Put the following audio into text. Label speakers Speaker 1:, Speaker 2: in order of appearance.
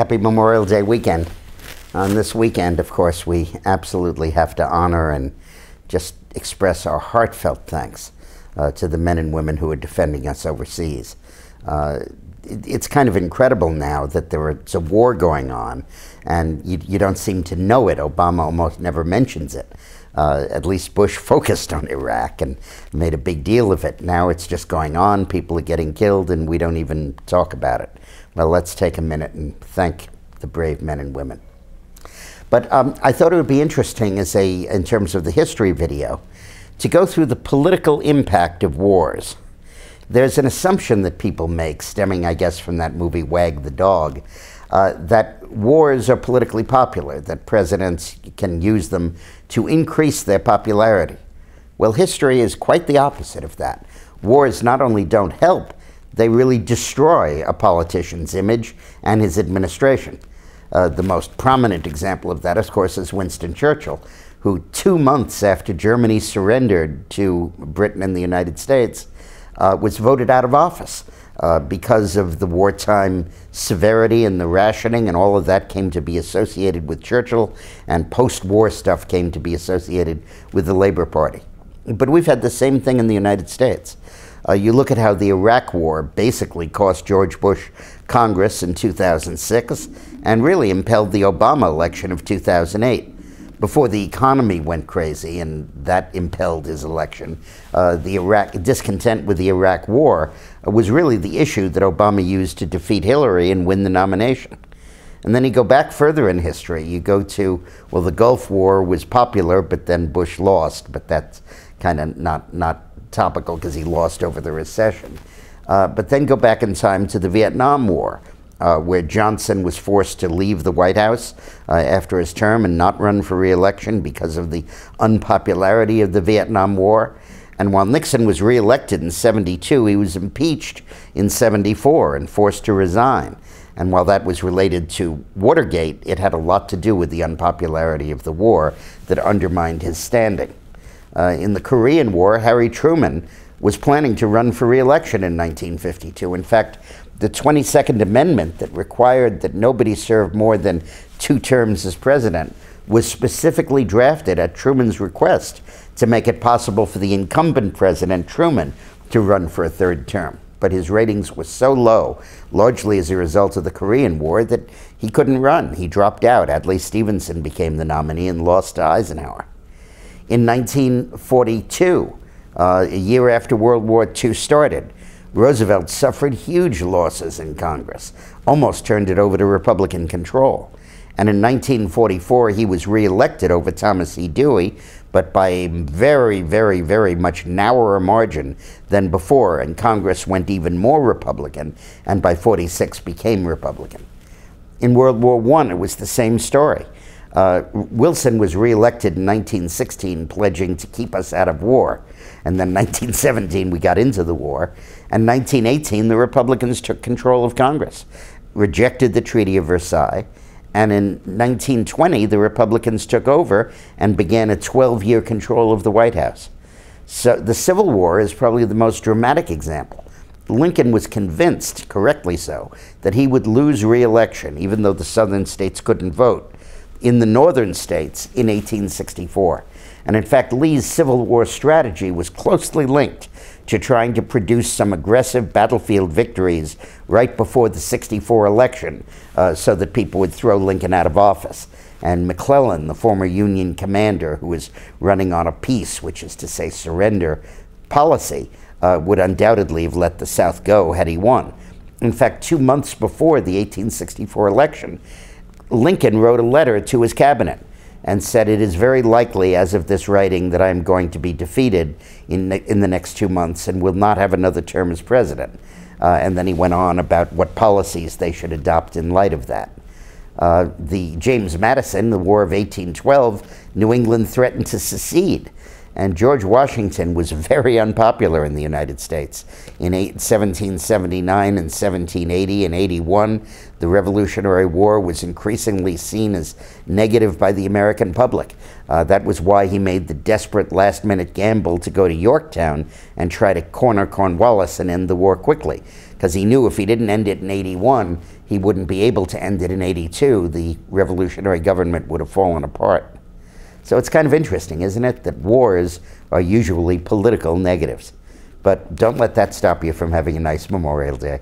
Speaker 1: Happy Memorial Day weekend. On this weekend, of course, we absolutely have to honor and just express our heartfelt thanks to the men and women who are defending us overseas. It's kind of incredible now that there's a war going on, and you don't seem to know it. Obama almost never mentions it. At least Bush focused on Iraq and made a big deal of it. Now it's just going on, people are getting killed, and we don't even talk about it. Well, let's take a minute and thank the brave men and women. But I thought it would be interesting in terms of the history video, to go through the political impact of wars. There's an assumption that people make, stemming, I guess, from that movie Wag the Dog, that wars are politically popular, that presidents can use them to increase their popularity. Well, history is quite the opposite of that. Wars not only don't help, they really destroy a politician's image and his administration. The most prominent example of that, of course, is Winston Churchill, who 2 months after Germany surrendered to Britain and the United States, was voted out of office because of the wartime severity and the rationing, and all of that came to be associated with Churchill, and post-war stuff came to be associated with the Labour Party. But we've had the same thing in the United States. You look at how the Iraq War basically cost George Bush Congress in 2006 and really impelled the Obama election of 2008. Before the economy went crazy, and that impelled his election, the discontent with the Iraq War was really the issue that Obama used to defeat Hillary and win the nomination. And then you go back further in history. You go to, well, the Gulf War was popular, but then Bush lost, but that's kind of not topical because he lost over the recession. But then go back in time to the Vietnam War, where Johnson was forced to leave the White House after his term and not run for re-election because of the unpopularity of the Vietnam War. And while Nixon was re-elected in '72, he was impeached in '74 and forced to resign. And while that was related to Watergate, it had a lot to do with the unpopularity of the war that undermined his standing. In the Korean War, Harry Truman was planning to run for re-election in 1952. In fact, the 22nd Amendment that required that nobody serve more than 2 terms as president was specifically drafted at Truman's request to make it possible for the incumbent president, Truman, to run for a 3rd term. But his ratings were so low, largely as a result of the Korean War, that he couldn't run. He dropped out. Adlai Stevenson became the nominee and lost to Eisenhower. In 1942, a year after World War II started, Roosevelt suffered huge losses in Congress, almost turned it over to Republican control. And in 1944, he was re-elected over Thomas E. Dewey, but by a very, very, very much narrower margin than before, and Congress went even more Republican, and by '46 became Republican. In World War I, it was the same story. Wilson was re-elected in 1916, pledging to keep us out of war. And then 1917, we got into the war. And 1918, the Republicans took control of Congress, rejected the Treaty of Versailles. And in 1920, the Republicans took over and began a 12-year control of the White House. So the Civil War is probably the most dramatic example. Lincoln was convinced, correctly so, that he would lose re-election, even though the southern states couldn't vote, in the northern states in 1864. And in fact, Lee's Civil War strategy was closely linked to trying to produce some aggressive battlefield victories right before the '64 election so that people would throw Lincoln out of office. And McClellan, the former Union commander who was running on a peace, which is to say surrender policy, would undoubtedly have let the South go had he won. In fact, 2 months before the 1864 election, Lincoln wrote a letter to his cabinet and said, "It is very likely, as of this writing, that I am going to be defeated in the next 2 months and will not have another term as president." And then he went on about what policies they should adopt in light of that. The James Madison, the War of 1812, New England threatened to secede. And George Washington was very unpopular in the United States. In 1779 and 1780 and 81, The Revolutionary War was increasingly seen as negative by the American public. That was why he made the desperate last-minute gamble to go to Yorktown and try to corner Cornwallis and end the war quickly, because he knew if he didn't end it in 81, he wouldn't be able to end it in 82. The revolutionary government would have fallen apart. So it's kind of interesting, isn't it, that wars are usually political negatives. But don't let that stop you from having a nice Memorial Day.